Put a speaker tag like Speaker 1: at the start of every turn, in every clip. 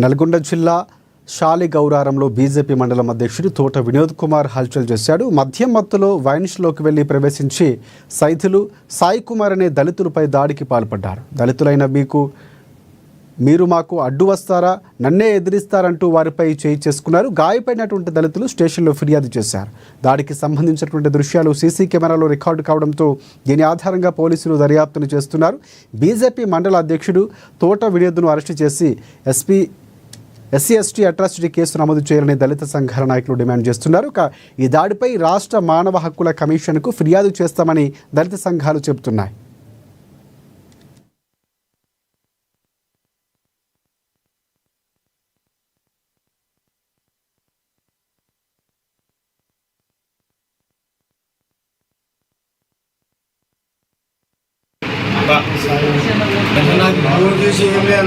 Speaker 1: నల్గొండ జిల్లా శాలిగౌరారంలో బీజేపీ మండలం అధ్యక్షుడు తోట వినోద్ కుమార్ హల్చల్ చేశాడు. మద్యం మత్తులో వైన్స్లోకి వెళ్లి ప్రవేశించి సైతులు సాయి కుమార్ అనే దళితులపై దాడికి పాల్పడ్డారు. దళితులైన మీరు మాకు అడ్డు వస్తారా, నన్నే ఎదిరిస్తారంటూ వారిపై చేయి చేసుకున్నారు. గాయపడినటువంటి దళితులు స్టేషన్లో ఫిర్యాదు చేశారు. దాడికి సంబంధించినటువంటి దృశ్యాలు సీసీ కెమెరాలో రికార్డు కావడంతో దీని ఆధారంగా పోలీసులు దర్యాప్తును చేస్తున్నారు. బీజేపీ మండల అధ్యక్షుడు తోట వినోద్ను అరెస్టు చేసి ఎస్సీ/ఎస్టీ అట్రాసిటీ కేసు నమోదు చేయాలని దళిత సంఘాల నాయకులు డిమాండ్ చేస్తున్నారు. ఈ దాడిపై రాష్ట్ర మానవ హక్కుల కమిషన్కు ఫిర్యాదు చేస్తామని దళిత సంఘాలు చెబుతున్నాయి.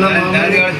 Speaker 2: నాకు